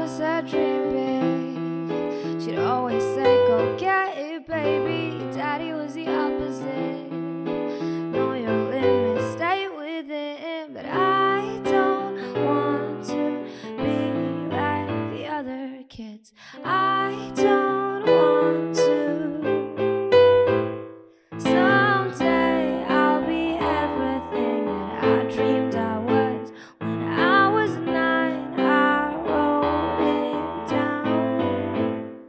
mama said dream big. She'd always say, go get it, baby. Daddy was the opposite. Know your limits, stay within. But I don't want to be like the other kids. I don't want to. Someday I'll be everything that I dreamed I was. When I was 9, I wrote it down.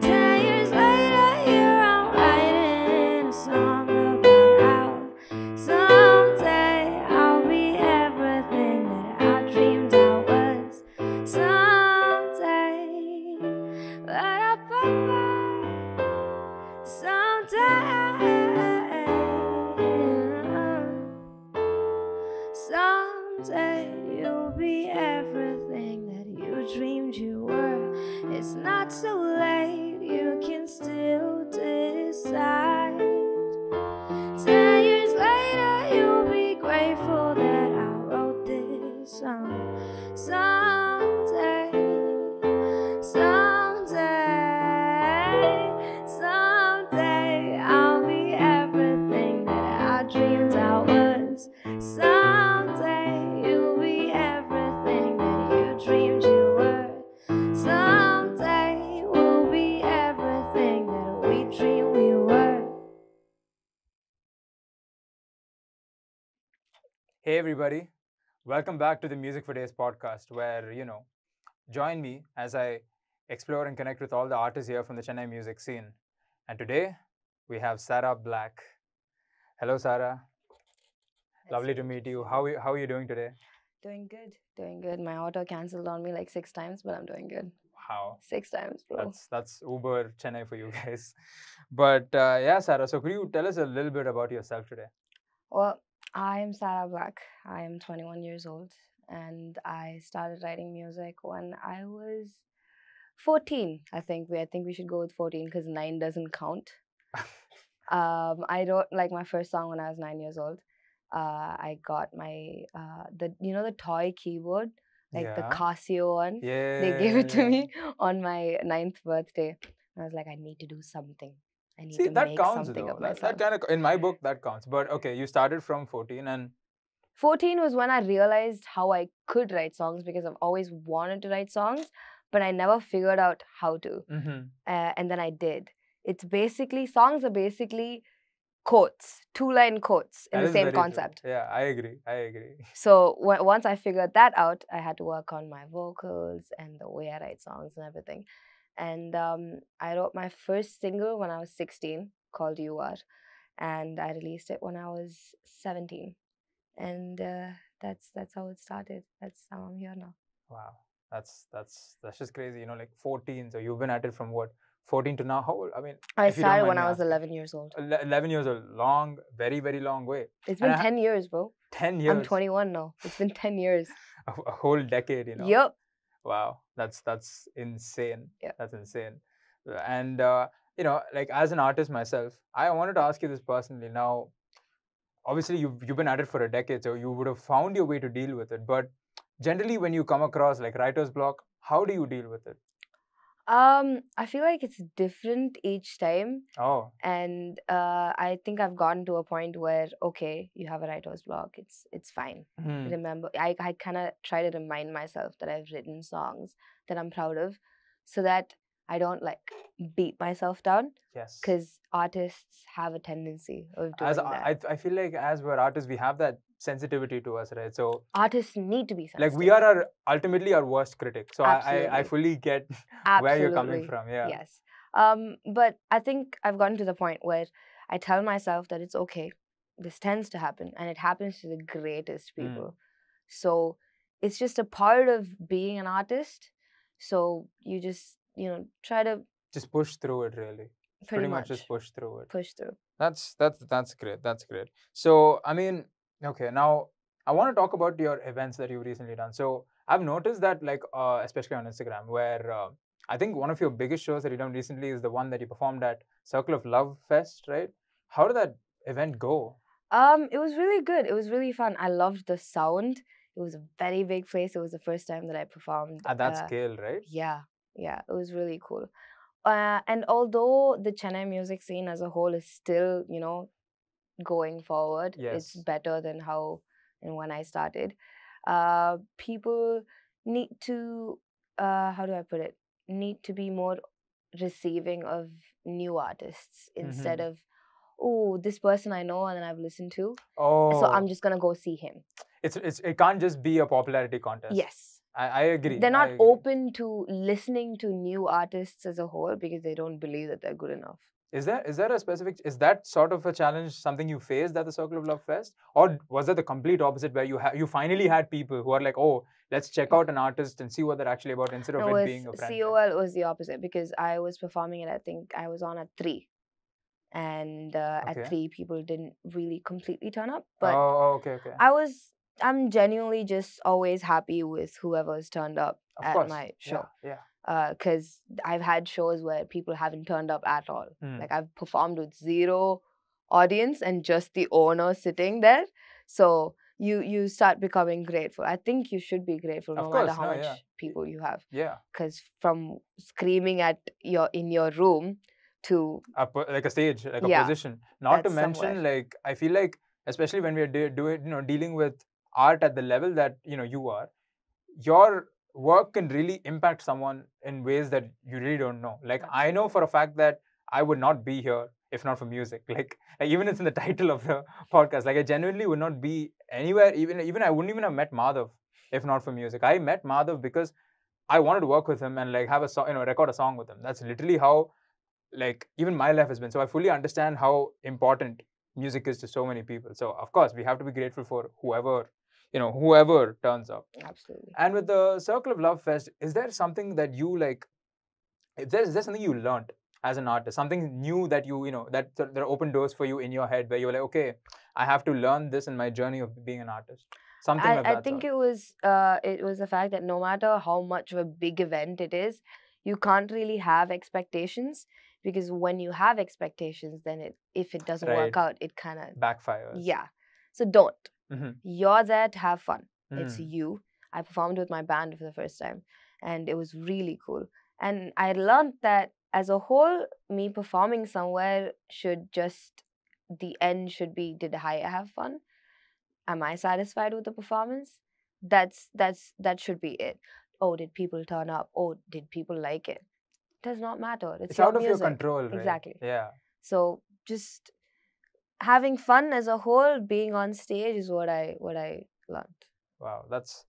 10 years later, here I'm writing a song about how someday I'll be everything that I dreamed I was. Someday, someday you'll be everything that you dreamed you were. It's not too late, you can still decide. 10 years later, you'll be grateful that I wrote this song. Someday, someday I'll be everything that I dreamed I was. Someday you'll be everything that you dreamed you were. Someday we'll be everything that we dreamed we were. Hey everybody, welcome back to the Music for Days podcast where, join me as I explore and connect with all the artists here from the Chennai music scene. And today we have Sarah Black. Hello Sarah, lovely to meet you. How are you doing today? Doing good. My auto cancelled on me like 6 times, but I'm doing good. Wow, 6 times, bro. that's Uber Chennai for you guys. But yeah, Sarah, so could you tell us a little bit about yourself today? Well, I am Sarah Black. I am 21 years old, and I started writing music when I was 14. I think we should go with 14 because 9 doesn't count. I wrote like my first song when I was 9 years old. I got my the toy keyboard, like the Yeah. Casio one. Yeah. They gave it to me on my 9th birthday. I was like, I need to do something. I need See, to that make counts something though. of That myself. kind of, in my book, that counts. But okay, you started from 14 and 14 was when I realized how I could write songs because I've always wanted to write songs, but I never figured out how to. And then I did. Songs are basically quotes, 2-line quotes in that the is same very true. concept. Yeah, I agree. So once I figured that out, I had to work on my vocals and the way I write songs and everything. And I wrote my first single when I was 16 called You Are. And I released it when I was 17. And that's how it started. That's how I'm here now. Wow, that's just crazy. Like 14. So you've been at it from what, 14 to now? How old? I mean, I if you don't started mind when me I was asking. 11 years old. 11 years old, long, very very long way. It's And been 10 years, bro. 10 years. I'm 21 now. It's been 10 years. A whole decade, Yep. Wow, that's insane. Yeah. That's insane. And like as an artist myself, I wanted to ask you this personally. Now, obviously you've been at it for a decade, so you would have found your way to deal with it. But generally, when you come across like writer's block, how do you deal with it? I feel like it's different each time. Oh, And I think I've gotten to a point where, okay, you have a writer's block. It's fine. Remember, I kind of try to remind myself that I've written songs that I'm proud of so that I don't like beat myself down. yes. Because artists have a tendency of doing As that. I feel like as we're artists, we have that sensitivity to us, right? So Artists need to be sensitive. like we are ultimately our worst critic. So I Absolutely. fully get where you're coming from. Yeah. Yes. But I think I've gotten to the point where I tell myself that it's okay. This tends to happen, and it happens to the greatest people. So it's just a part of being an artist. So you just try to just push through it, really. Pretty much just push through it. Push through. That's great. That's great. So I mean, okay, now I want to talk about your events that you've recently done. So I've noticed that, like, especially on Instagram, where I think one of your biggest shows that you've done recently is the one that you performed at Circle of Love Fest, right? How did that event go? It was really good. It was really fun. I loved the sound. It was a very big place. It was the first time that I performed. At that scale, right? Yeah, yeah, it was really cool. And although the Chennai music scene as a whole is still, going forward, it's Yes. better than how and when I started. People need to, how do I put it? Need to be more receiving of new artists instead of, oh, this person I know and then I've listened to, so I'm Oh, just gonna go see him. it can't just be a popularity contest. Yes. I agree. They're I not agree. open to listening to new artists as a whole because they don't believe that they're good enough. Is that sort of a challenge something you faced at the Circle of Love Fest, or was that the complete opposite where you finally had people who are like, oh, let's check out an artist and see what they're actually about instead of No, it with being a friend? COL was the opposite because I was performing it. I think I was on at 3, and Okay. at 3 people didn't really completely turn up. But okay. I'm genuinely just always happy with whoever's turned up Of at course. my show. Yeah. Because I've had shows where people haven't turned up at all. Hmm. Like I've performed with 0 audience and just the owner sitting there. So you start becoming grateful. I think you should be grateful no matter how much people you have. Yeah. Because from screaming in your room to like a stage, like a position. Not to mention, like I feel like especially when we're dealing with art at the level that you are, your work can really impact someone in ways that you really don't know. Like I know for a fact that I would not be here if not for music. Like even it's in the title of the podcast. Like I genuinely would not be anywhere. Even I wouldn't even have met Madhav if not for music. I met Madhav because I wanted to work with him and like have a song, record a song with him. That's literally how like even my life has been. So I fully understand how important music is to so many people. So of course we have to be grateful for whoever turns up. Absolutely. And with the Circle of Love Fest, is there something that you like? Is there something you learned as an artist? Something new that that there open doors for you in your head where you're like, okay, I have to learn this in my journey of being an artist. Something like that. I think it was the fact that no matter how much of a big event it is, you can't really have expectations, because when you have expectations, then if it doesn't work out, it kind of backfires. Yeah. So don't. Mm-hmm. You're there to have fun. It's you. I performed with my band for the first time, and it was really cool. And I learned that as a whole, me performing somewhere the end should be, did I have fun? Am I satisfied with the performance? That should be it. Oh, did people turn up? Oh, did people like it? Does not matter. It's your out of music. your control, right? Exactly. Yeah. So just having fun as a whole, being on stage is what I learned. Wow, that's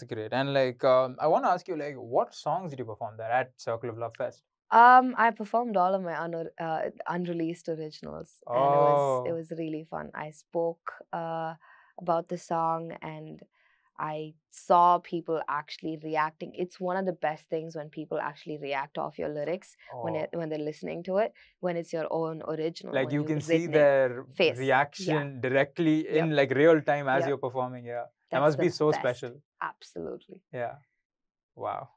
great. And like, I want to ask you, like, what songs did you perform there at Circle of Love Fest? I performed all of my unreleased originals, and it was really fun. I spoke about the song, and I saw people actually reacting. It's one of the best things when people actually react off your lyrics when they're listening to it, when it's your own original. Like you can see their face reaction directly in like real time as you're performing. Yeah, that must be so special. Absolutely. Yeah. Wow.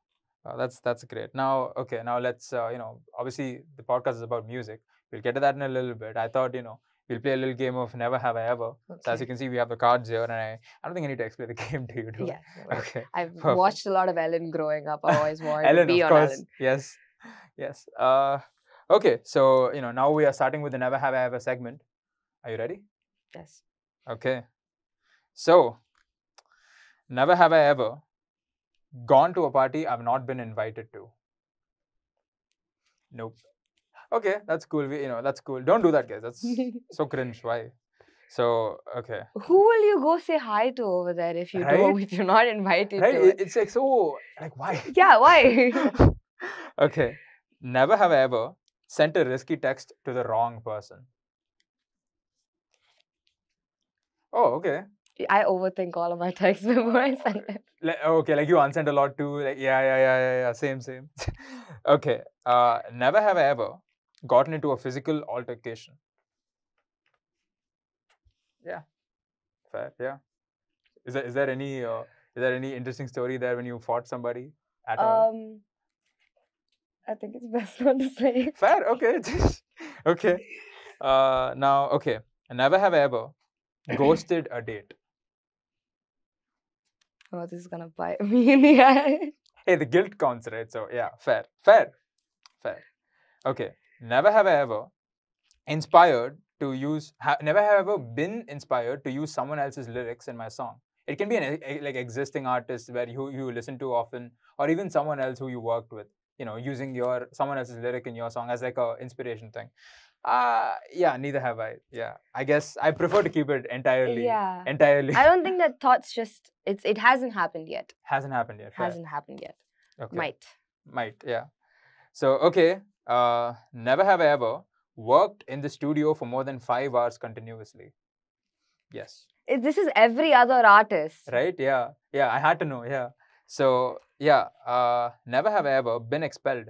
That's great. Now, okay, now let's obviously the podcast is about music. We'll get to that in a little bit. I thought we'll play a little game of Never Have I Ever. Okay. So as you can see, we have the cards here, and I don't think I need to explain the game to you, do I? Yeah. Okay. I've watched a lot of Ellen growing up. I always wanted Ellen, to be on Ellen. Yes. Okay, so now we are starting with the Never Have I Ever segment. Are you ready? Yes. Okay. So, never have I ever gone to a party I've not been invited to. Nope. Okay, that's cool. That's cool. Don't do that, guys. That's so cringe. Why? So, okay. Who will you go say hi to over there if you if you're not invited to it? It's like so, like why? Yeah, why? Okay. Never have I ever sent a risky text to the wrong person. Oh, okay. I overthink all of my texts before I send it. Okay, like you unsent a lot too. Like yeah. Same. Okay. Never have I ever gotten into a physical altercation. Yeah. Fair. Yeah. Is there any interesting story there when you fought somebody at all? I think it's best not to say. Fair. Okay. Okay. Now, okay. Never have I ever ghosted a date. Oh, this is gonna bite me in the eye. Hey, the guilt counts, right? So yeah, fair, fair, fair. Okay. Never have I ever inspired to use. Never have I ever been inspired to use someone else's lyrics in my song. It can be an like existing artist where you listen to often, or even someone else who you worked with. You know, using your someone else's lyric in your song as like a inspiration thing. Yeah, neither have I. Yeah, I guess I prefer to keep it entirely. Yeah. Entirely. I don't think that thoughts just it hasn't happened yet. Hasn't happened yet. Fair. Hasn't happened yet. Okay. Might. Yeah. So okay. Never have I ever worked in the studio for more than 5 hours continuously. Yes. This is every other artist. Right? Yeah. Yeah. I had to know. Yeah. So yeah. Never have I ever been expelled.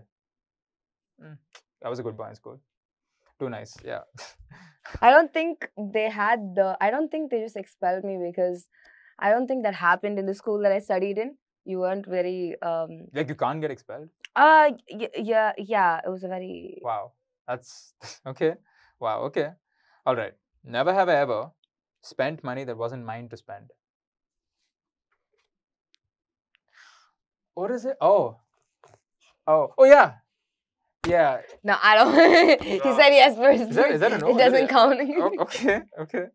I was a good boy in school. Too nice. Yeah. I don't think they had I don't think they just expelled me because I don't think that happened in the school that I studied in. You weren't very Like you can't get expelled. yeah. It was a very Wow. That's okay. Wow. Okay. All right. Never have I ever spent money that wasn't mine to spend. What is it? Oh, yeah. Yeah. No, I don't. He said yes first. Is that a no? It doesn't count. Okay. Okay.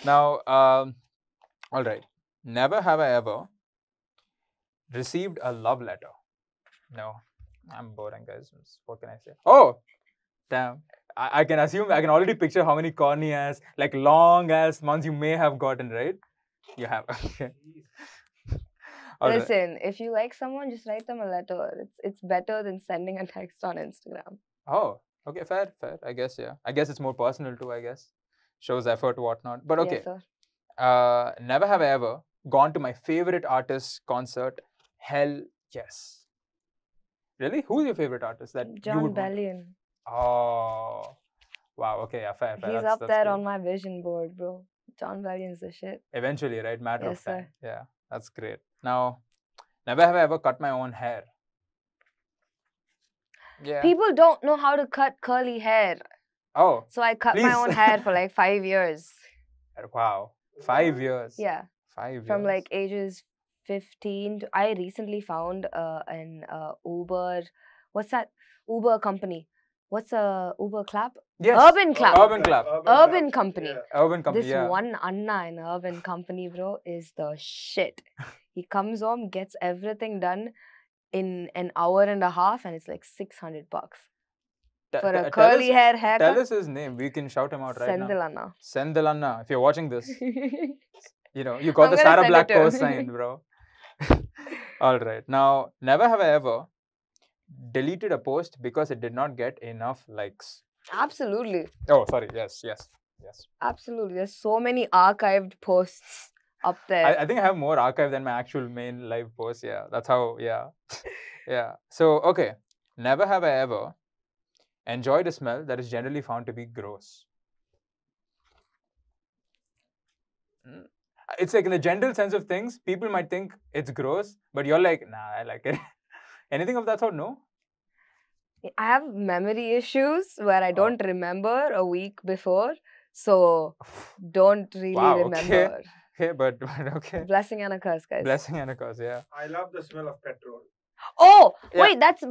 Now, all right. Never have I ever received a love letter. No, I'm boring, guys. What can I say? Oh, damn. I can assume, I can already picture how many corny ass, like long ass months you may have gotten, right? You have. Okay. Listen, if you like someone, just write them a letter. It's better than sending a text on Instagram. Oh, okay, fair. I guess, yeah. I guess it's more personal too, I guess. Shows effort, whatnot. But okay. Yes, sir. Never have I ever gone to my favorite artist's concert. Hell yes. Really? Who's your favorite artist that you John would want? Bellion. Oh, wow. Okay, yeah, fair. He's up there on my vision board, bro. John Bellion's the shit. Eventually, right? Matter Yes, of time. sir. Yeah, that's great. Now, never have I ever cut my own hair. Yeah. People don't know how to cut curly hair. Oh. So I cut my please. own hair for like 5 years. Wow. 5 years. Yeah. 5 years. From like ages 15 to, I recently found an Uber. What's that Uber company? What's a Uber Clap? Yes. Urban Clap. Urban Clap. Urban Company. Yeah. Urban Company. This one Anna in Urban Company, bro, is the shit. He comes home, gets everything done in an hour and a half, and it's like $600 for a curly hair haircut. Tell us his name. We can shout him out right now. Sendilanna. Sendilanna. If you're watching this, you know, you got the Sarah Black co-signed, bro. All right. Now, never have I ever deleted a post because it did not get enough likes. Absolutely. Oh, sorry. Yes. Absolutely. There's so many archived posts up there. I think I have more archive than my actual main live post. Yeah. That's how, yeah. Yeah. So, okay. Never have I ever enjoyed a smell that is generally found to be gross. It's like in the general sense of things, people might think it's gross, but you're like, nah, I like it. Anything of that sort? No? I have memory issues where I don't remember a week before, so don't really remember. Okay, but okay. Blessing and a curse, guys. Blessing and a curse, yeah. I love the smell of petrol. Oh, Yeah. wait, that's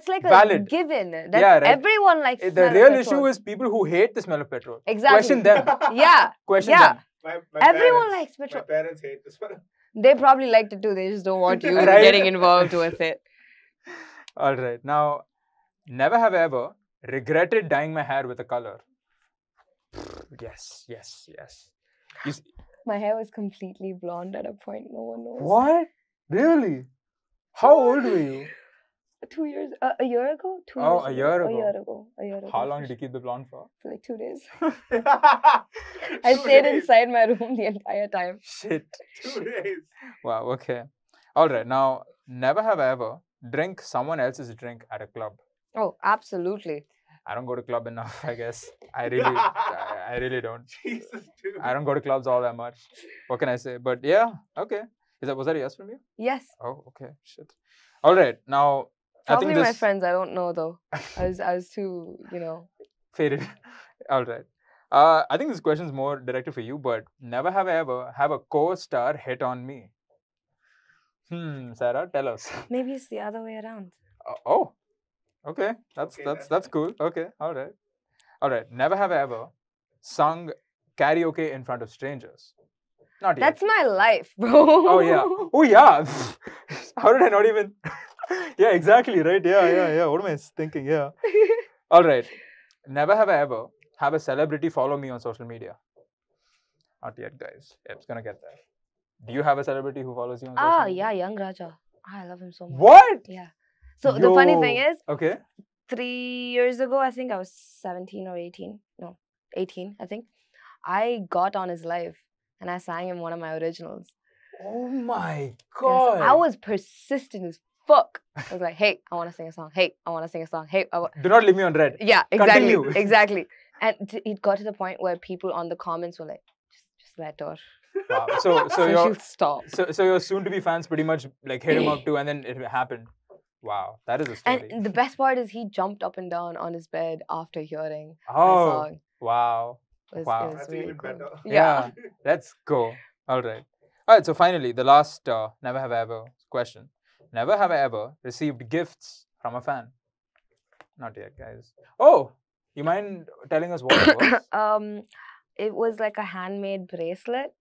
like a Valid. given. That's, Yeah, right. Everyone likes The smell of real petrol. issue is people who hate the smell of petrol. Exactly. Question them. Yeah. Question Yeah. them. Everyone likes My petrol. parents hate the smell. They probably liked it too. They just don't want you Right. getting involved with it. All right. Now, never have I ever regretted dyeing my hair with a color. Yes. You see, My hair was completely blonde at a point. No one knows. what? Really? How old were you? 2 years, a year ago? 2 Oh, years a year ago. A year ago. How long did you keep the blonde for? For like 2 days. I stayed inside my room the entire time. Shit. 2 days. Wow, okay. All right. Now, never have I ever drank someone else's drink at a club. Oh, absolutely. I don't go to club enough, I guess. I really don't. Jesus, dude. I don't go to clubs all that much. What can I say? But yeah, okay. Was that a yes from you? Yes. Oh, okay. Shit. All right. Now, Probably I think my this friends. I don't know though. I was too, faded. All right. I think this question is more directed for you, but never have I ever have a co-star hit on me. Sarah, tell us. Maybe it's the other way around. Oh, okay. That's Okay, that's that's that's cool. Okay, all right. All right. Never have I ever sung karaoke in front of strangers. Not yet. That's my life, bro. Oh yeah. Oh yeah. How did I not even? Yeah, exactly. Right. Yeah. What am I thinking? Yeah. All right. Never have I ever have a celebrity follow me on social media. Not yet, guys. It's gonna get there. Do you have a celebrity who follows you on social media? Yeah, Young Raja. I love him so much. What? Yeah. So the funny thing Yo. is, Okay. 3 years ago, I think I was 17 or 18. No, 18, I think. I got on his live and I sang him one of my originals. Oh my Yes, god. I was persistent as fuck. I was like, hey, I want to sing a song. Hey, I want to sing a song. Hey, Do not leave me on red. yeah, exactly. Continue. Exactly. And it got to the point where people on the comments were like, just let her. Wow. So she'll stop. so your soon-to-be fans pretty much like hit him up too, and then it happened. Wow, that is a story. And the best part is he jumped up and down on his bed after hearing my Oh, song. wow. It Wow. was That's really even cool. better. Yeah. Let's go. All right. All right. So finally, the last never have I ever question. Never have I ever received gifts from a fan. Not yet, guys. Oh, you mind telling us what it was? It was like a handmade bracelet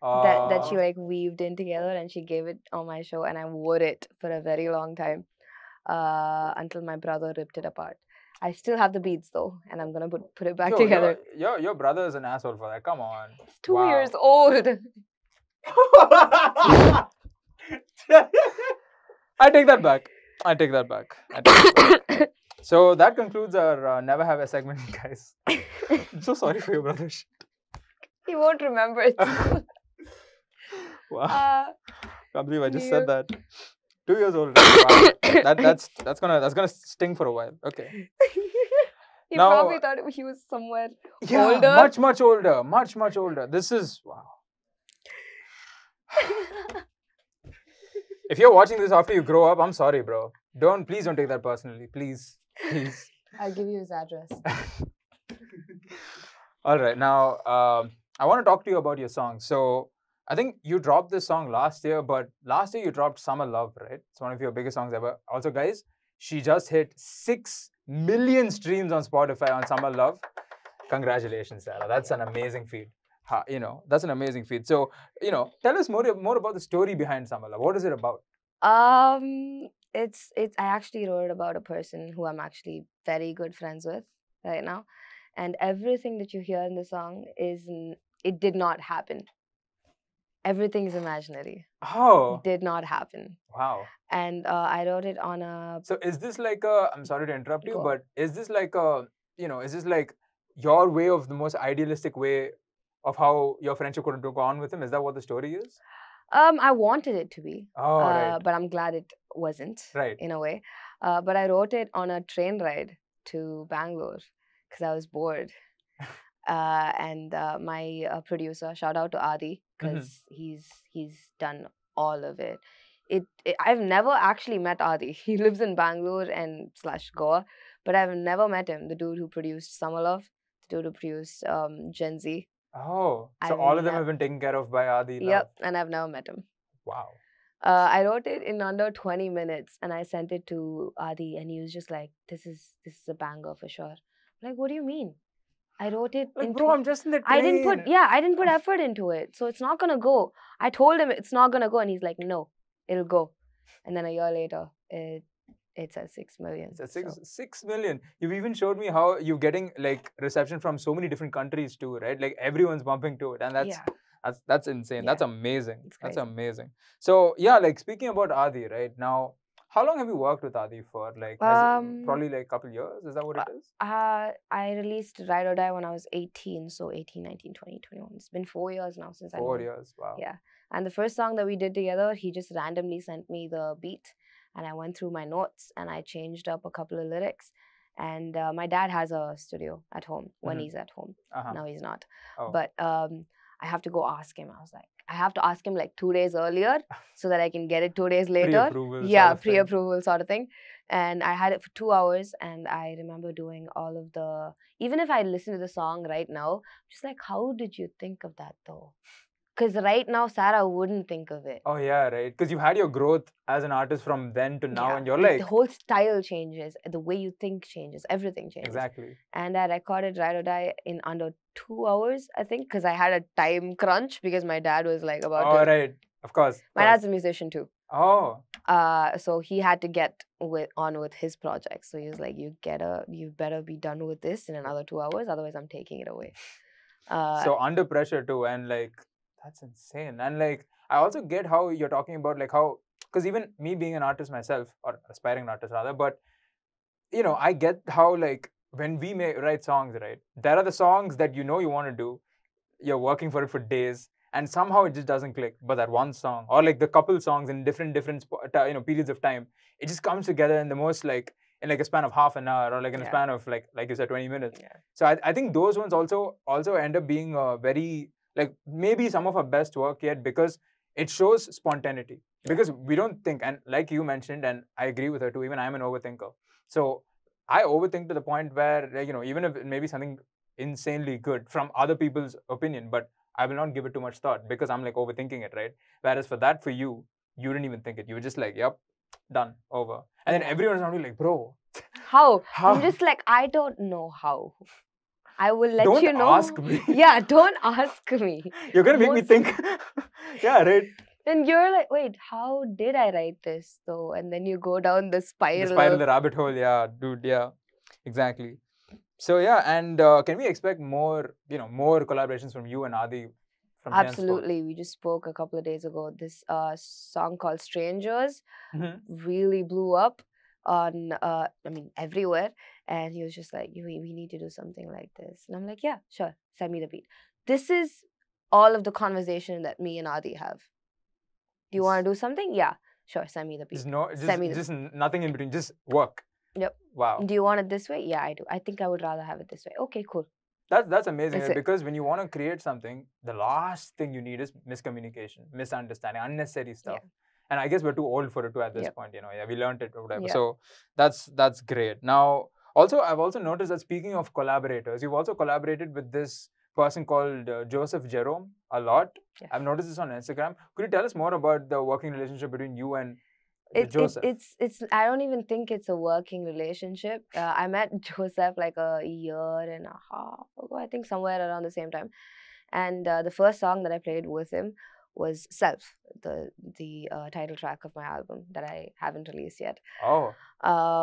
that she like weaved in together, and she gave it on my show, and I wore it for a very long time until my brother ripped it apart. I still have the beads though, and I'm gonna put it back together. Your brother is an asshole for that. Come on. It's 2 Wow. years old. I take that back. I take that back. So that concludes our never have a segment, guys. I'm so sorry for your brother. He won't remember it. Wow. Can't believe I just yeah. said that. 2 years old. Wow. That's gonna sting for a while. Okay. He Now- probably thought he was somewhere Yeah, older. much older. Much older. This is wow. If you're watching this after you grow up, I'm sorry, bro. Please don't take that personally. Please. I'll give you his address. All right. Now, I want to talk to you about your song. So, I think you dropped this song last year, but last year you dropped Summer Love, right? It's one of your biggest songs ever. Also, guys, she just hit 6 million streams on Spotify on Summer Love. Congratulations, Sarah. That's an amazing feat. That's an amazing feat. So, tell us more about the story behind Summer Love. What is it about? It's I actually wrote about a person who I'm actually very good friends with right now, and everything that you hear in the song it did not happen. Everything is imaginary. Oh, Did not happen. wow. And I wrote it on a. So is this like I'm sorry to interrupt you, Go on. but is this like is this like your way of the most idealistic way of how your friendship could go on with him? Is that what the story is? I wanted it to be, Oh, right. but I'm glad it wasn't. Right. In a way, but I wrote it on a train ride to Bangalore because I was bored. And my producer, shout out to Adi, because he's done all of it. I've never actually met Adi. He lives in Bangalore and / Goa, but I've never met him. The dude who produced Summer Love, the dude who produced Gen Z. Oh, so I've all of them nev- have been taken care of by Adi. Love. Yep, and I've never met him. Wow. I wrote it in under 20 minutes, and I sent it to Adi, and he was just like, "This is a banger for sure." I'm like, what do you mean? I wrote it Like, in. bro, I'm just in the train. I didn't put effort into it, so it's not gonna go. I told him it's not gonna go, and he's like, "No, it'll go." And then a year later, it's at 6 million. It's at so- 6 million. You've even showed me how you're getting like reception from so many different countries too, right? Like everyone's bumping to it, and that's yeah. that's insane. That's Yeah. amazing. It's That's crazy. amazing. So yeah, like speaking about Adi, right now, how long have you worked with Adi for? Like probably like a couple years. Is that what it is? I released Ride or Die when I was 18, so 18, 19, 20, 21. It's been 4 years now since I know 4 him. years. Wow. Yeah. And the first song that we did together, he just randomly sent me the beat, and I went through my notes and I changed up a couple of lyrics. And my dad has a studio at home when Mhm. he's at home. Uh-huh. Now he's not. Oh. But I have to go ask him. I was like, I have to ask him like 2 days earlier so that I can get it 2 days later. Pre-approval sort Yeah, of thing. pre-approval sort of thing. And I had it for 2 hours, and I remember doing all of the. Even if I listen to the song right now, I'm just like, how did you think of that though? Because right now, Sarah wouldn't think of it. Oh yeah, right. Because you had your growth as an artist from then to now, Yeah, and you're like like the whole style changes, the way you think changes, everything changes. exactly. And I recorded Ride or Die in under 2 hours, I think, because I had a time crunch because my dad was like about Oh to. right, of course. My dad's a musician too. Oh, So he had to get on with his project. So he was like, you better be done with this in another 2 hours, otherwise I'm taking it away. so under pressure too, and like that's insane. And like I also get how you're talking about like how, because even me being an artist myself, or aspiring artist rather, but you know, I get how like when we write songs, right? There are the songs that you know you want to do, you're working for it for days, and somehow it just doesn't click. But that one song, or like the couple songs in different periods of time, it just comes together in the most like in like a span of half an hour, or like in a Yeah. span of like you said 20 minutes. Yeah. So I think those ones also end up being very like maybe some of our best work yet, because it shows spontaneity. Because we don't think, and like you mentioned, and I agree with her too, even I'm an overthinker. So I overthink to the point where like, you know, even if it may be something insanely good from other people's opinion, but I will not give it too much thought because I'm like overthinking it, right? Whereas for you didn't even think it. You were just like, yep, done, over. And then Yeah. everyone's around you like, bro, How? how? I'm just like, I don't know how. I will let Don't you know. ask me. Yeah, don't ask me. You're gonna make me Most- think. Yeah, right. And you're like, wait, how did I write this though? And then you go down the spiral. The spiral, of- the rabbit hole. Yeah, dude. Yeah, exactly. So yeah, and can we expect more, you know, more collaborations from you and Adi from henceforth? Absolutely. We just spoke a couple of days ago. This song called Strangers Mhm. really blew up on everywhere. And he was just like, we need to do something like this. And I'm like, yeah, sure, send me the beat. This is all of the conversation that me and Adi have. Do you want to do something? Yeah, sure, send me the beat. Just just nothing in between, just work. Yep. Wow. Do you want it this way? Yeah, I do. I think I would rather have it this way. Okay, cool. That's amazing, That's right? it. Because when you want to create something, the last thing you need is miscommunication, misunderstanding, unnecessary stuff. And I guess we're too old for it too at this point, you know. Yeah, we learned it or whatever. Yeah. So that's great. Now, also I've also noticed that speaking of collaborators, you've also collaborated with this person called Joseph Jerome a lot. Yes. I've noticed this on Instagram. Could you tell us more about the working relationship between you and Joseph? It's I don't even think it's a working relationship. I met Joseph like a year and a half ago, I think, somewhere around the same time. And the first song that I played with him was Self, the title track of my album that I haven't released yet. Oh,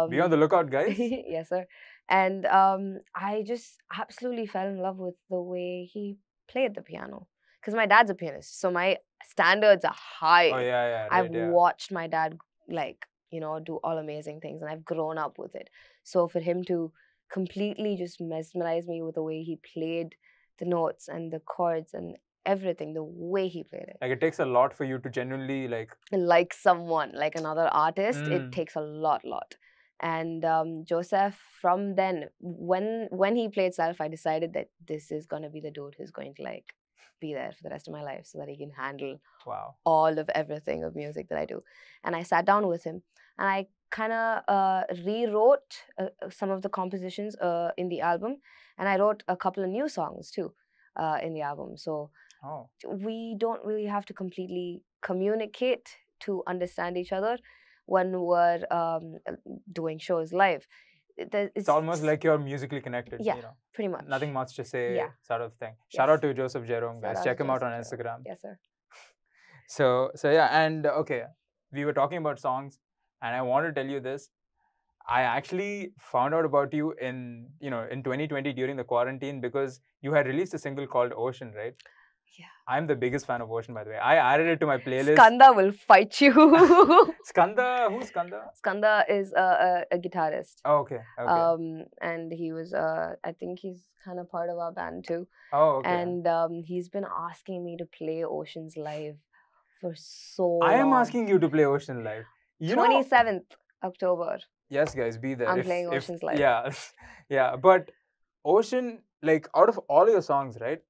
be on the lookout, guys. Yes, sir. And I just absolutely fell in love with the way he played the piano. Because my dad's a pianist, so my standards are high. Oh yeah, I've right, yeah. watched my dad do all amazing things, and I've grown up with it. So for him to completely just mesmerize me with the way he played the notes and the chords and everything, the way he played it. Like it takes a lot for you to genuinely Like someone, like another artist, it Mm. takes a lot. And Joseph, from then, when he played Self, I decided that this is gonna be the dude who's going to like be there for the rest of my life, so that he can handle wow. all of everything of music that I do. And I sat down with him, and I kind of rewrote some of the compositions in the album, and I wrote a couple of new songs too in the album. So Oh. we don't really have to completely communicate to understand each other when we're doing shows live. It's almost like you're musically connected, Yeah, you know. pretty much. Nothing much to say, Yeah. sort of thing. Shout Yes. out to Joseph Jerome, guys. Shout out Check to him out on Joseph Jerome. Instagram. Yes, sir. So yeah, and okay, we were talking about songs, and I want to tell you this. I actually found out about you in 2020 during the quarantine, because you had released a single called Ocean, right? Yeah. I'm the biggest fan of Ocean, by the way. I added it to my playlist. Skanda will fight you. Skanda? Who's Skanda? Skanda is a guitarist. Oh, okay. And he was I think he's kind of part of our band too. Oh, okay. And he's been asking me to play Oceans live for so I am long. asking you to play Ocean live. 27th October. Yes, guys, be there. I'm playing Oceans live. Yeah, yeah. But Ocean, like out of all your songs, right?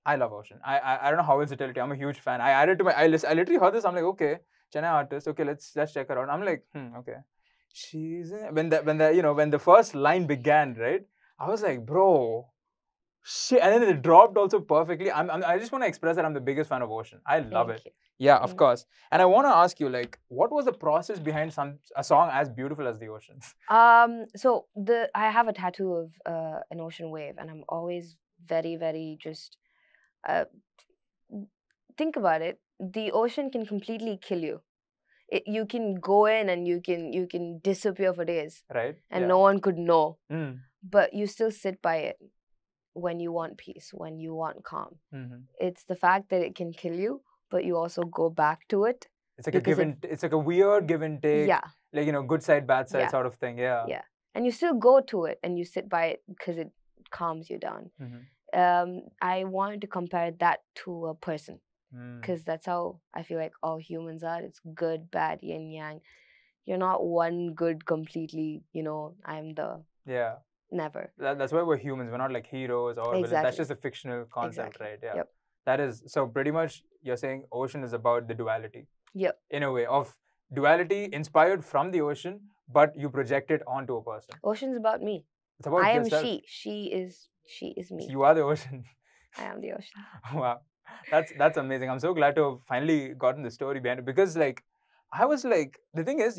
I love Ocean. I don't know how else to tell it. I'm a huge fan. I added to my list. I literally heard this. I'm like, okay, Chennai artist. Okay, let's check her out. I'm like, okay. She's when the when the first line began, right? I was like, bro, Shit, and then it dropped also perfectly. I just want to express that I'm the biggest fan of Ocean. I love Thank it. you. Yeah, of Thank course. And I want to ask you, like, what was the process behind a song as beautiful as The Ocean? So I have a tattoo of an ocean wave, and I'm always very, very just uh, think about it. The ocean can completely kill you. You can go in and you can disappear for days, Right? and Yeah. no one could know. Mm. But you still sit by it when you want peace, when you want calm. Mm-hmm. It's the fact that it can kill you, but you also go back to it. It's like a Because it's like a weird give and take, Yeah, like, good side, bad side Yeah. sort of thing. Yeah. yeah. And you still go to it and you sit by it because it calms you down. Mm-hmm. I wanted to compare that to a person Mm. because that's how I feel like all humans are. It's good, bad, yin, yang. You're not one good completely, I'm the Yeah. never. That's why we're humans. We're not like heroes or villains. That's Exactly. just a fictional concept, Exactly. right? Yeah. Yep. That is so pretty much you're saying Ocean is about the duality. Yep. In a way of duality inspired from the ocean, but you project it onto a person. Ocean's about me. It's about I am yourself. she. She is me. You are the ocean. I am the ocean. Wow. That's amazing. I'm so glad to have finally gotten the story behind it because like I was like the thing is,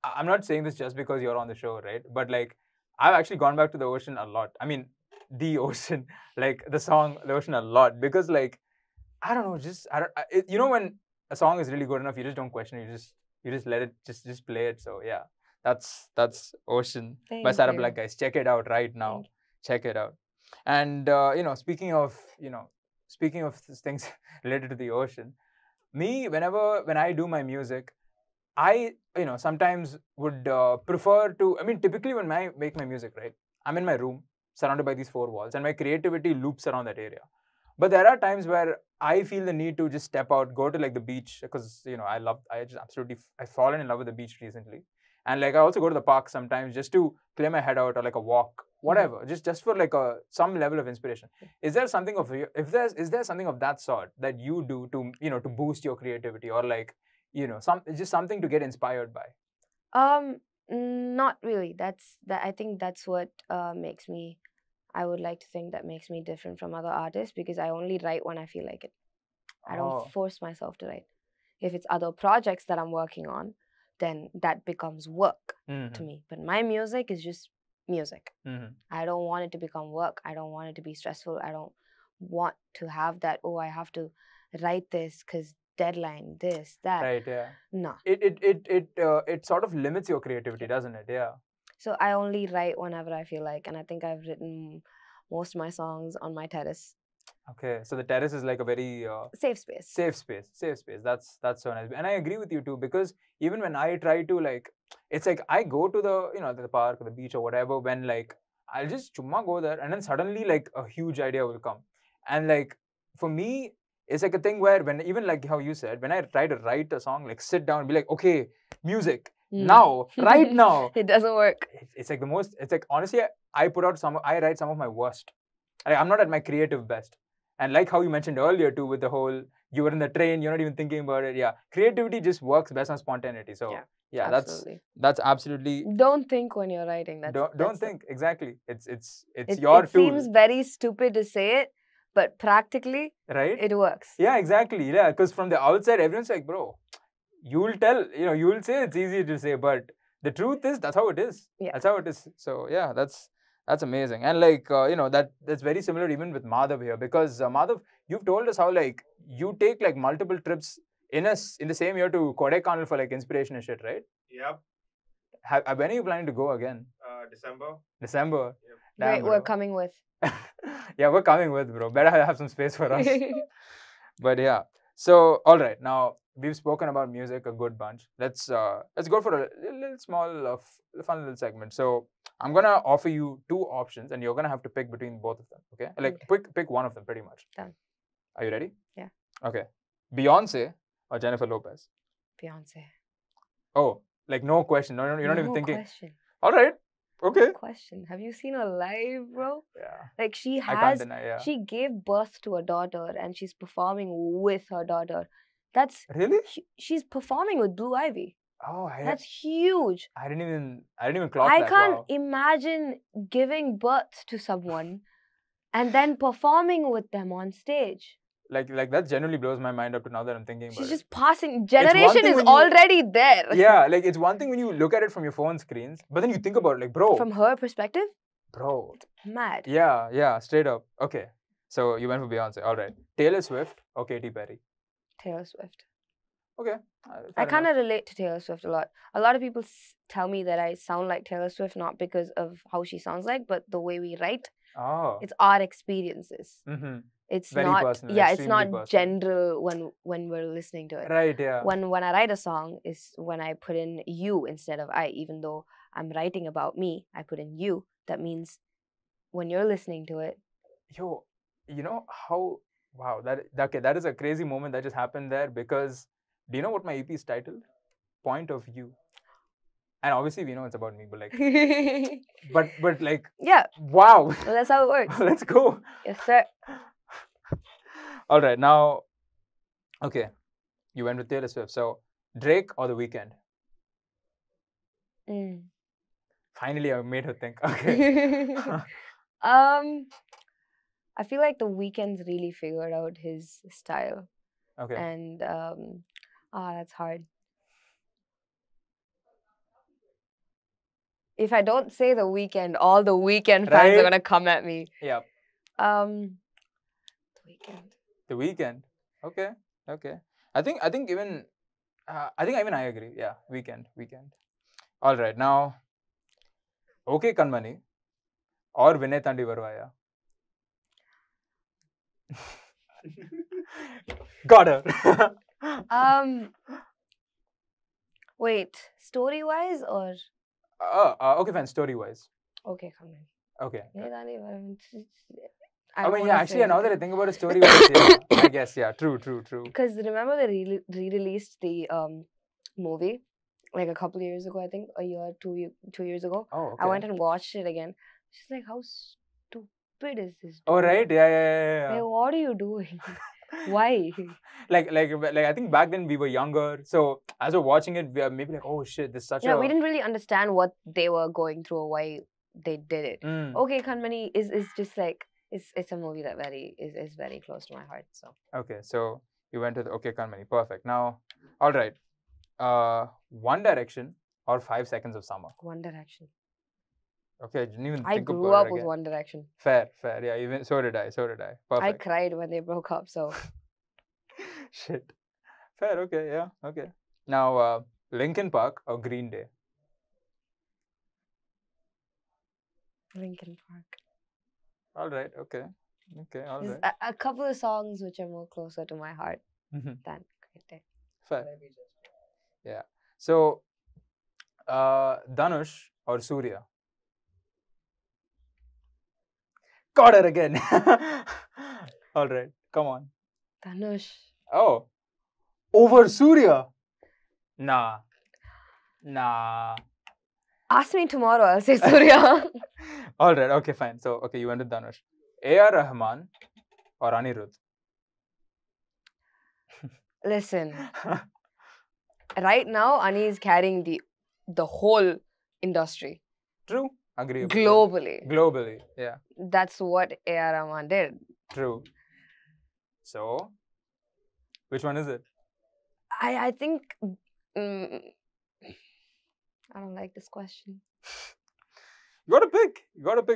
I'm not saying this just because you're on the show, right? But like I've actually gone back to the ocean a lot. I mean, the ocean, like the song The Ocean a lot because like I don't know, just I don't when a song is really good enough, you just don't question it. You just let it just play it. So yeah. That's Ocean by Thank Sarah you. Black, guys. Check it out right now. Thank Check it out. And speaking of things related to the ocean, when I do my music, I sometimes would prefer to. I mean, typically when I make my music, right, I'm in my room surrounded by these four walls, and my creativity loops around that area. But there are times where I feel the need to just step out, go to like the beach because I've fallen in love with the beach recently, and like I also go to the park sometimes just to clear my head out or like a walk, whatever, just for like some level of inspiration. Is there something is there something of that sort that you do to boost your creativity or like just something to get inspired by? Not really. I think that's what makes me. I would like to think that makes me different from other artists because I only write when I feel like it. I don't Oh. force myself to write. If it's other projects that I'm working on, then that becomes work to me. But my music is just music. I don't want it to become work. I don't want it to be stressful. I don't want to have that, I have to write this because deadline, this, that. Right, yeah. No. It sort of limits your creativity, doesn't it? Yeah. So I only write whenever I feel like, and I think I've written most of my songs on my terrace. Okay, so the terrace is like a very Safe space. safe space. That's so nice, and I agree with you too because even when I try to like, it's like I go to the park or the beach or whatever when like I'll just chumma go there and then suddenly like a huge idea will come, and like for me it's like a thing where when even like how you said when I try to write a song like sit down and be like okay music now right now It doesn't work. it's like the most it's like honestly I write some of my worst. I'm not at my creative best. And like how you mentioned earlier too, with the whole you were in the train, you're not even thinking about it. Yeah, creativity just works best on spontaneity. So yeah, absolutely. that's absolutely. Don't think when you're writing. Don't think exactly. It's It your tool. seems very stupid to say it, but practically, right? It works. Yeah, exactly. Yeah, because from the outside, everyone's like, bro, you'll tell, you'll say it's easy to say, but the truth is that's how it is. Yeah. That's how it is. So yeah, that's amazing. And like that's very similar even with Madhav here because Madhav, you've told us how like you take like multiple trips in the same year to Kodaikanal for like inspiration and shit, right? Yep. When are you planning to go again? December. December. Yep. Damn, Great, bro. we're coming with. Yeah, we're coming with, bro. Better have some space for us. But yeah. So all right, now we've spoken about music a good bunch. Let's go for a little small fun little segment. So I'm gonna offer you two options, and you're gonna have to pick between both of them. Okay? Like pick one of them, pretty much. Done. Are you ready? Yeah. Okay. Beyonce or Jennifer Lopez? Beyonce. Oh, like no question. No, you're not even thinking. Question. All right. Okay. No question. Have you seen her live, bro? Yeah. Like she I can't has. deny. Yeah. She gave birth to a daughter, and she's performing with her daughter. That's really. She's performing with Blue Ivy. Oh, that's huge. I didn't even clock I that. can't Wow. imagine giving birth to someone and then performing with them on stage. Like that generally blows my mind up to now that I'm thinking about She's it. just passing. one Generation thing is when you- already there. Yeah, like it's one thing when you look at it from your phone screens, but then you think about it, like, bro, From her perspective, bro. mad. Yeah, straight up. Okay, so you went for Beyonce. All right, Taylor Swift or Katy Perry. Taylor Swift. Okay, I fair kind enough. of relate to Taylor Swift a lot. A lot of people tell me that I sound like Taylor Swift not because of how she sounds like, but the way we write. Oh, It's our experiences. mm-hmm. It's Very not. personal, Yeah, it's extremely not personal. general when we're listening to it. Right, yeah. When I write a song is when I put in you instead of I. Even though I'm writing about me, I put in you. That means when you're listening to it, Yo, you know how? Wow, that is a crazy moment that just happened there because do you know what my EP is titled? Point of View. And obviously we know it's about me, but like, but like, yeah, wow. well, that's how it works. Let's go. Yes, sir. All right, now, okay, you went with Taylor Swift. So Drake or The Weeknd? Mm. Finally, I made her think. Okay. I feel like The Weeknd's really figured out his style, Okay. and that's hard. If I don't say The Weeknd, all the Weeknd fans Right? are gonna come at me. Yeah. The Weeknd. The Weeknd. Okay. Okay. I think even I agree. Yeah. Weeknd. All right. Now, okay, Kanmani or Vinay Tandi Varvaya. Got her. Wait, story wise or Okay, fine. Story wise. okay, come on. Okay. I mean, yeah. Actually, now that I think about it, story wise, yeah. I guess, yeah. True. Because remember they re-released the movie like a couple of years ago, I think a year, 2 years ago. Oh, okay. I went and watched it again. She's like, how stupid is this? Oh, dude? right. Yeah. Like, what are you doing? Why? like I think back then we were younger, so as we're watching it, we are maybe like, oh shit, this is such Yeah, a. we didn't really understand what they were going through or why they did it. Mm. Okay, Kanmani is just like it's a movie that is very close to my heart. So Okay, so you went with Okay Kanmani. Perfect. Now, all right. One Direction or 5 Seconds of Summer. One Direction. Okay, I didn't even I think grew about up it with again. One Direction. Fair. Yeah, even so did I. Perfect. I cried when they broke up. So Shit. Fair. Okay. Yeah. Okay. Now, Linkin Park or Green Day. Linkin Park. All right. Okay. All There's right. a couple of songs which are more closer to my heart Mhm. than Green Day. Fair. Yeah. So, Dhanush or Surya? Got her again. All right. Come on. Dhanush. Oh. Over Surya? Nah. Ask me tomorrow. I'll say Surya. All right. Okay, fine. So, okay, you went with Dhanush. A.R. Rahman or Anirudh? Listen. Right now, Ani is carrying the whole industry True. Agreeable. globally. Yeah. That's what A.R. Rahman did. True. So, which one is it? I think I don't like this question. You gotta pick.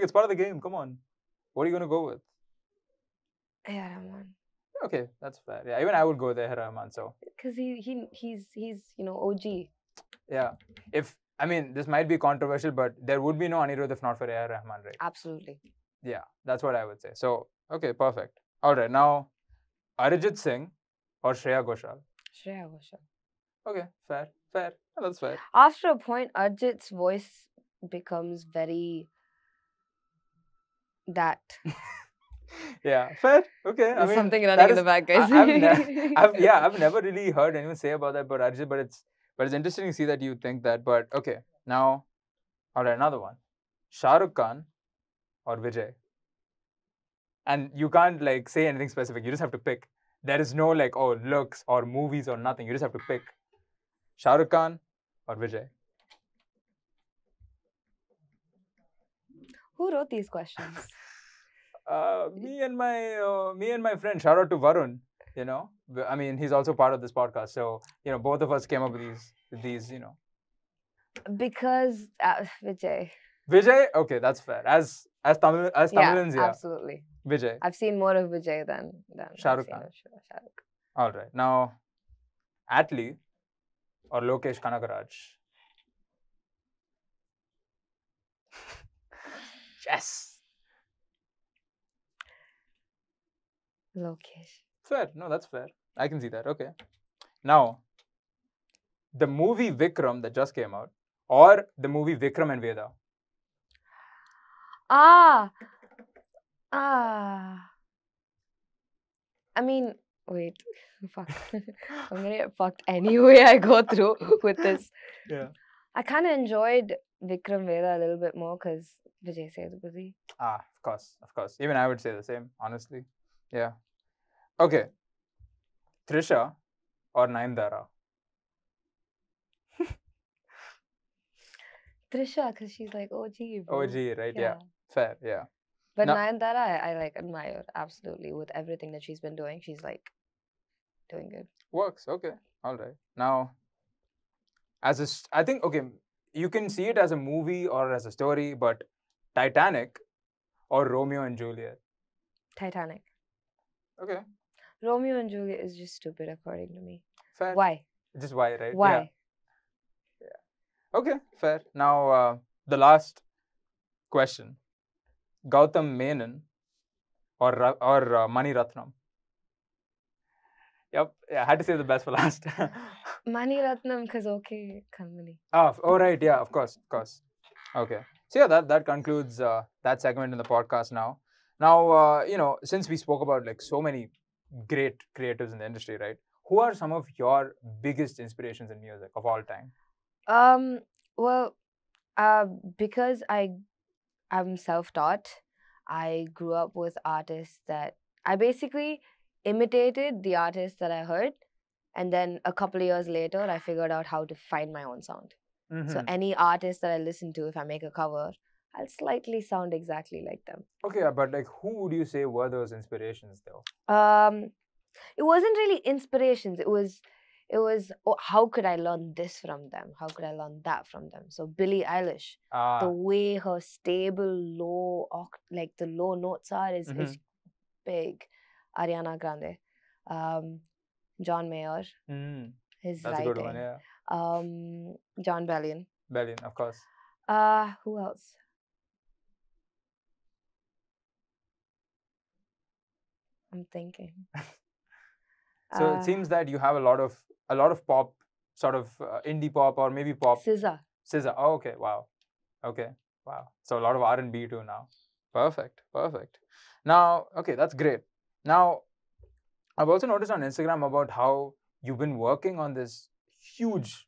It's part of the game. Come on. What are you gonna go with? A.R. Rahman. Okay, that's fair. Yeah, even I would go with A.R. Rahman. So. Because he's OG. Yeah. This might be controversial, but there would be no Anirudh if not for A.R. Rahman, right? Absolutely. Yeah, that's what I would say. So, okay, perfect. All right, now, Arijit Singh or Shreya Ghoshal? Shreya Ghoshal. Okay, fair. Oh, that's fair. After a point, Arjit's voice becomes very that. Yeah, fair. Okay. There's something that running in is- the back, guys. I've never really heard anyone say about that about Arijit, but it's interesting to see that you think that. But okay, now, all right, another one. Shah Rukh Khan or Vijay? And you can't like say anything specific. You just have to pick. There is no like, oh, looks or movies or nothing. You just have to pick. Shah Rukh Khan or Vijay? Who wrote these questions? Me and my friend, shout out to Varun. You know, I mean, he's also part of this podcast. So both of us came up with these. Because Vijay. Vijay, okay, that's fair. As Yeah, Tamilians, yeah, absolutely. Vijay, I've seen more of Vijay than Shah I've Rukh seen Khan. of Shah Rukh. All right, now Atlee or Lokesh Kanagaraj. Yes, Lokesh. fair. No, that's fair. I can see that. Okay, now the movie Vikram that just came out, or the movie Vikram and Veda. Ah, ah. I mean, wait. Fuck. I'm gonna get fucked anyway I go through with this. Yeah. I kind of enjoyed Vikram Veda a little bit more because Vijay Sethupathi. Ah, of course, of course. Even I would say the same, honestly. Yeah. Okay. Trisha or Nayanthara? Trisha, because she's like OG, bro. OG, right? Yeah. Fair, yeah. But No- Nayanthara, I like admire absolutely with everything that she's been doing. She's like doing good. Works. Okay. All right. Now, I think, okay, you can see it as a movie or as a story, but Titanic or Romeo and Juliet? Titanic. Okay. Romeo and Juliet is just stupid according to me. Fair. Why? Just why, right? Why? Yeah. Okay. Fair. Now, the last question. Gautam Menon or Mani Ratnam? Yep. Yeah, I had to say the best for last. Mani Ratnam, because okay, Kanmani. Oh, right. Yeah, of course. Of course. Okay. So, yeah, that concludes that segment in the podcast now. Now, since we spoke about like so many great creatives in the industry, right? Who are some of your biggest inspirations in music of all time? Well, because I'm self-taught, I grew up with artists that I basically imitated the artists that I heard, and then a couple of years later, I figured out how to find my own sound. So Mhm. any artist that I listen to, if I make a cover, I'll slightly sound exactly like them. Okay, but like, who would you say were those inspirations, though? It wasn't really inspirations. It was oh, how could I learn this from them? How could I learn that from them? So Billie Eilish, the way her stable like the low notes are is big. Ariana Grande, John Mayer, his That's writing. a good one, yeah. John Bellion. Bellion, of course. Who else? I'm thinking. So it seems that you have a lot of pop, sort of indie pop or maybe pop. SZA. SZA. Oh, okay. Wow. Okay. Wow. So a lot of R&B too now. Perfect. Perfect. Now, okay, that's great. Now, I've also noticed on Instagram about how you've been working on this huge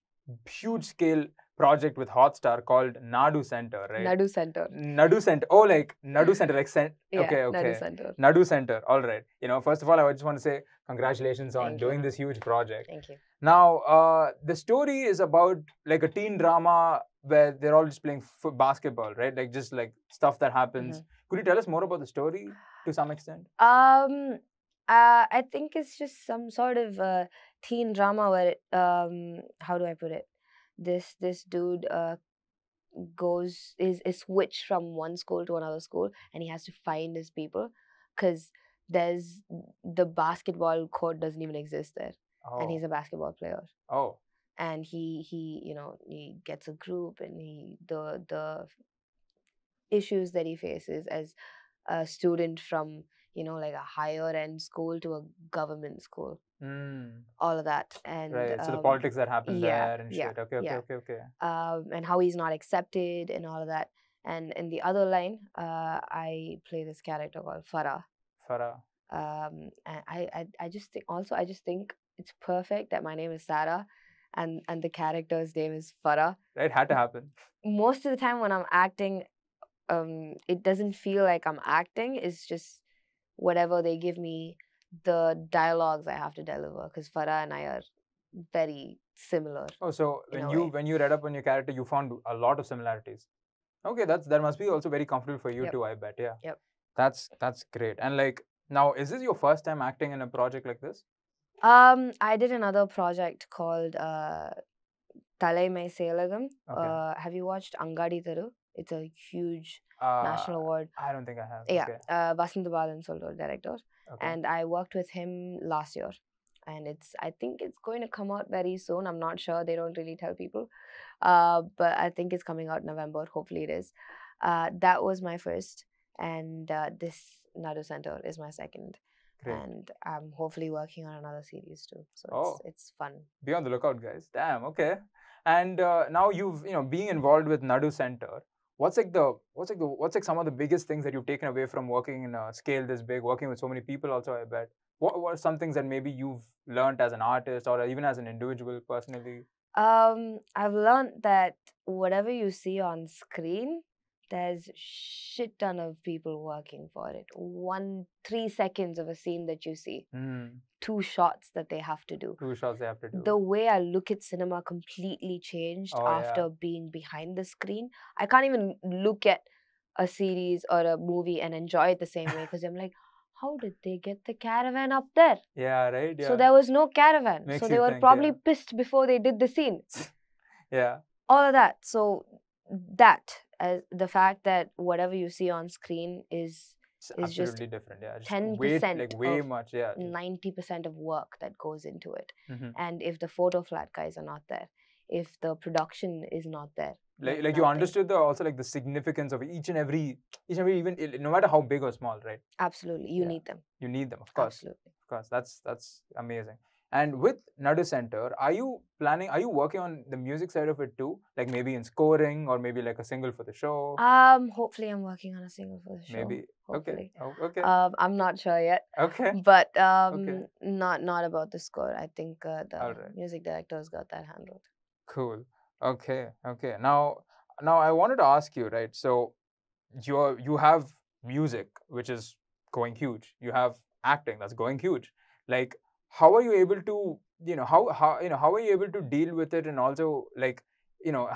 scale project with Hotstar called Nadu Center, right? Nadu Center. Nadu Center. Oh, like Nadu Center, like Yeah, okay. Nadu Center. Nadu Center. All right. First of all, I just want to say congratulations on Thank you. doing this huge project. Thank you. Now, the story is about like a teen drama where they're all just playing basketball, right? Like just like stuff that happens. Could you tell us more about the story to some extent? I think it's just some sort of teen drama where how do I put it? This dude is switched from one school to another school, and he has to find his people because there's the basketball court doesn't even exist there, and he's a basketball player. Oh. And he gets a group, and the issues that he faces as a student from like a higher end school to a government school. All of that, and right. So the politics that happen there and shit. Okay. And how he's not accepted and all of that. And in the other line, I play this character called Farah. And I just think it's perfect that my name is Sarah, and the character's name is Farah. Right, had to happen. Most of the time when I'm acting, it doesn't feel like I'm acting. It's just whatever they give me, the dialogues I have to deliver, because Farah and I are very similar. Oh, so when you read up on your character, you found a lot of similarities. Okay, that must be also very comfortable for you too, I bet. Yeah. Yep. That's great. And like now, is this your first time acting in a project like this? I did another project called Talai Mai Selagam. Okay. Have you watched Angadi Thiru? It's a huge Uh, national award. I don't think I have. Yeah, Okay. Vasant Balan Soldo, director. Okay. And I worked with him last year. And I think it's going to come out very soon. I'm not sure. They don't really tell people. But I think it's coming out November. Hopefully it is. That was my first. And this Nadu Center is my second. Great. And I'm hopefully working on another series too. So Oh. it's fun. Be on the lookout, guys. Damn. Okay. And now you've being involved with Nadu Center. What's like some of the biggest things that you've taken away from working in a scale this big, working with so many people? Also, I bet. What are some things that maybe you've learned as an artist or even as an individual personally? I've learned that whatever you see on screen, there's shit ton of people working for it. 3 seconds of a scene that you see, 2 shots that they have to do. 2 shots they have to do. The way I look at cinema completely changed Oh, after yeah. being behind the screen. I can't even look at a series or a movie and enjoy it the same way because I'm like, how did they get the caravan up there? Yeah, right. Yeah. So there was no caravan. Makes so you they were think, probably yeah. pissed before they did the scene. Yeah. All of that. So that, as the fact that whatever you see on screen is It's just absolutely different. Yeah. Just 10% like way of much. Yeah. 90% of work that goes into it. Mhm. And if the photo flat guys are not there, if the production is not there, Like then you nothing. understood also like the significance of each and every even no matter how big or small, right? Absolutely, you Yeah. need them. You need them, of course. Absolutely. Of course, that's amazing. And with Nadu Center, are you working on the music side of it too? Like maybe in scoring or maybe like a single for the show? Hopefully I'm working on a single for the show. Maybe. Hopefully. Okay. Oh, okay. I'm not sure yet. Okay. But Okay. not about the score. I think the Alright. music director's got that handled. Cool. Okay. Okay. Now I wanted to ask you, right? So you have music which is going huge. You have acting that's going huge. Like how are you able to how are you able to deal with it, and also like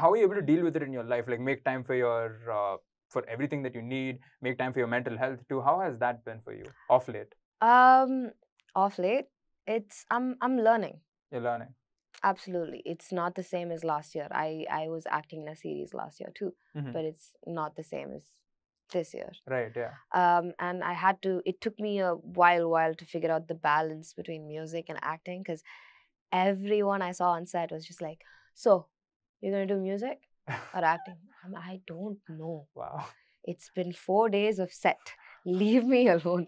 how are you able to deal with it in your life, like make time for your for everything that you need, make time for your mental health too? How has that been for you off late? Off late, I'm learning. You're learning. Absolutely. It's not the same as last year. I was acting in a series last year too, Mhm. but it's not the same as this year. Right. Yeah. And it took me a while to figure out the balance between music and acting, because everyone I saw on set was just like, so you're gonna do music or acting? I don't know. Wow. It's been 4 days of set. Leave me alone.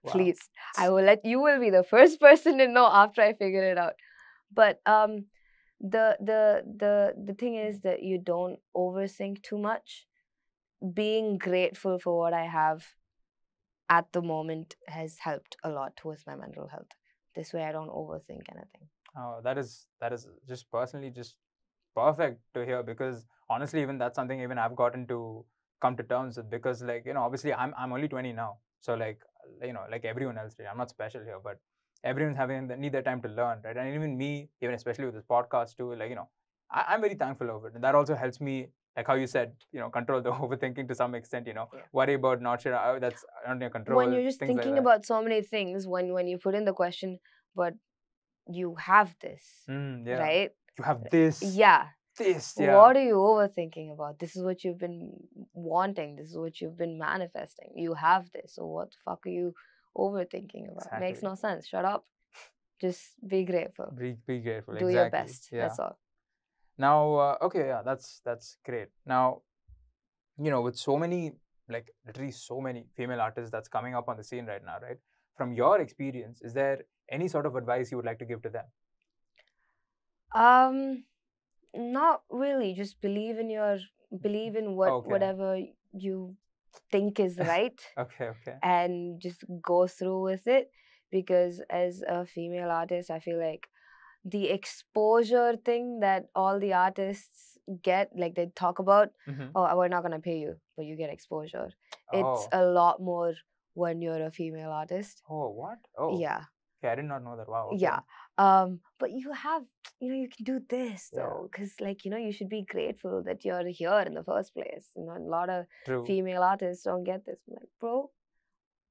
Wow. Please. You will be the first person to know after I figure it out. But the thing is that you don't overthink too much. Being grateful for what I have at the moment has helped a lot towards my mental health. This way I don't overthink anything. Oh, that is just personally just perfect to hear, because honestly, even that's something even I've gotten to come to terms with, because like obviously I'm only 20 now, so like like everyone else, I'm not special here, but everyone's need their time to learn, right? And even me, even especially with this podcast too, like I'm very thankful of it, and that also helps me, like how you said, control the overthinking to some extent. Yeah. Worry about not sure that's under your control. When you're just things like thinking that. about so many things, when you put in the question, but you have this, Yeah. right? You have this. Yeah. This. Yeah. What are you overthinking about? This is what you've been wanting. This is what you've been manifesting. You have this. So what the fuck are you overthinking about? Exactly. Makes no sense. Shut up. Just be grateful. Be grateful. Do exactly. your best. Yeah. That's all. Now, okay, yeah, that's great. Now, with so many, like literally so many female artists that's coming up on the scene right now, right? From your experience, is there any sort of advice you would like to give to them? Not really. Just believe in whatever you think is right. Okay. And just go through with it, because as a female artist, I feel like the exposure thing that all the artists get, like they talk about, oh, we're not gonna pay you, but you get exposure. It's a lot more when you're a female artist. Oh, what? Oh, yeah. Okay, I did not know that. Wow. Okay. Yeah. But you have, you can do this though, because like you should be grateful that you're here in the first place. A lot of True. female artists don't get this. I'm like, bro,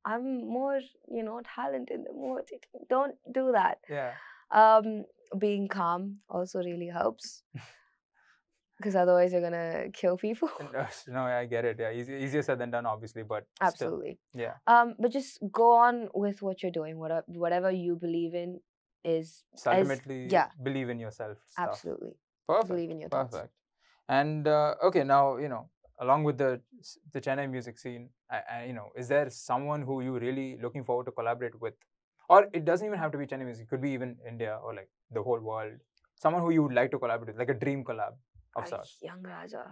I'm more, talented. More, don't do that. Yeah. Being calm also really helps because otherwise you're gonna kill people. No, I get it. Yeah, easier said than done, obviously, but still. Absolutely. Yeah. But just go on with what you're doing. Whatever you believe in is So ultimately, yeah, believe in yourself. Stuff. absolutely. Perfect. Believe in your thoughts. Perfect. And okay, now along with the Chennai music scene, is there someone who you really looking forward to collaborate with, or it doesn't even have to be Chennai music? It could be even India or like the whole world. Someone who you would like to collaborate with, like a dream collab of sorts. Young Raja.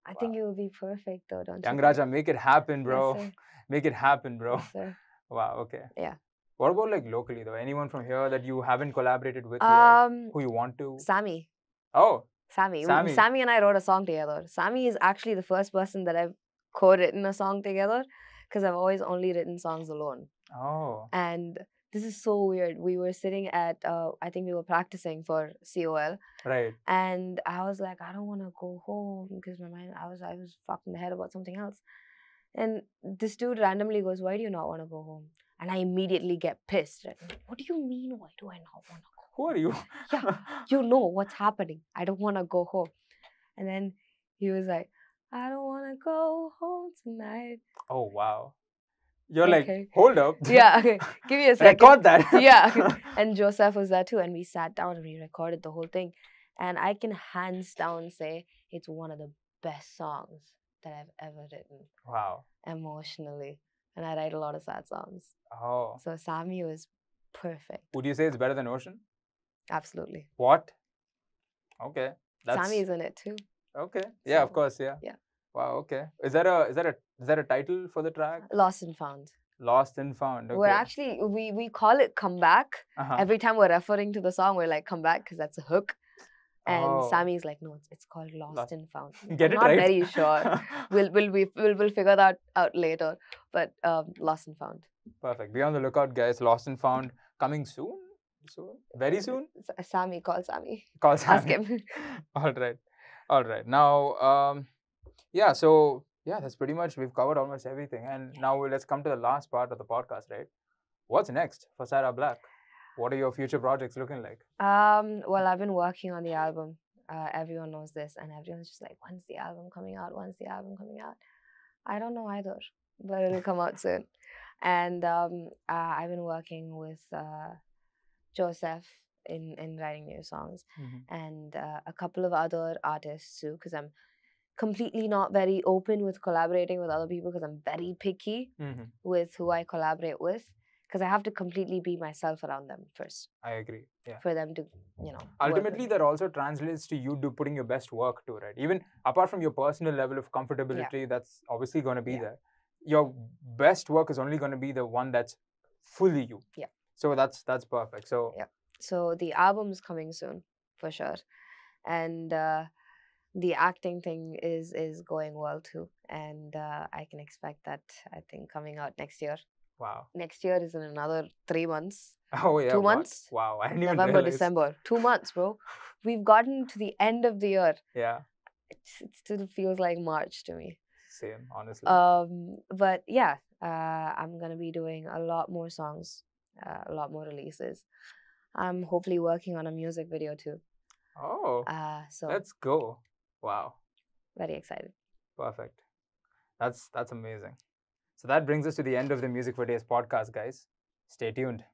I think it would be perfect though, don't Young you? Raja, make it happen, bro. Yes, sir. Make it happen, bro. Yes, sir. Wow. Okay. Yeah. What about like locally though? Anyone from here that you haven't collaborated with yet, who you want to? Sammy. Oh, Sammy. Sammy. Sammy and I wrote a song together. Sammy is actually the first person that I've co-written a song together because I've always only written songs alone. Oh. And this is so weird. We were sitting at, I think we were practicing for COL. Right. And I was like, I don't want to go home because my mind, I was fucked in the head about something else. And this dude randomly goes, why do you not want to go home? And I immediately get pissed. Like, what do you mean, why do I not want to go Who are you? Yeah, you know what's happening. I don't want to go home. And then he was like, I don't want to go home tonight. Oh, wow. You're Okay. like, hold up. Yeah, okay. Give me a second. Record that. Yeah. Okay. And Joseph was there too. And we sat down and we recorded the whole thing. And I can hands down say it's one of the best songs that I've ever written. Wow. Emotionally. And I write a lot of sad songs. Oh. So Sammy was perfect. Would you say it's better than Ocean? Absolutely. What? Okay. Sammy is in it too. Okay. Yeah, of So, course. Yeah. yeah. Wow. Okay. Is that a title for the track? Lost and Found. Lost and Found. Okay. We're actually we call it Comeback. Every time we're referring to the song, we're like Comeback because that's a hook. And Sammy's like, no, it's called Lost and Found. Get I'm it not right. very sure. We'll figure that out later. But Lost and Found. Perfect. Be on the lookout, guys. Lost and Found coming soon. Soon. Very soon. Sammy, call Sammy. Call Sammy. Ask him. All right. All right. Now, yeah. So yeah, that's pretty much we've covered almost everything. And now let's come to the last part of the podcast, right? What's next for Sarah Black? What are your future projects looking like? Well, I've been working on the album. Everyone knows this, and everyone's just like, when's the album coming out? When's the album coming out? I don't know either, but it'll come out soon. And I've been working with Joseph in writing new songs, and a couple of other artists too, because I'm completely not very open with collaborating with other people because I'm very picky with who I collaborate with. Because I have to completely be myself around them first. I agree. Yeah. For them to, Ultimately, that also translates to you putting your best work too, right? Even apart from your personal level of comfortability, that's obviously going to be there. Your best work is only going to be the one that's fully you. Yeah. So that's perfect. So yeah. So the album's coming soon, for sure, and the acting thing is going well too, and I can expect that I think coming out next year. Wow. Next year is in another 3 months. Oh, yeah. 2 months? Wow. I didn't even November, realize. December. 2 months, bro. We've gotten to the end of the year. Yeah. It still feels like March to me. Same, honestly. But yeah, I'm going to be doing a lot more songs, a lot more releases. I'm hopefully working on a music video too. Oh. So let's go. Wow. Very excited. Perfect. That's amazing. So that brings us to the end of the Music for Days podcast, guys. Stay tuned.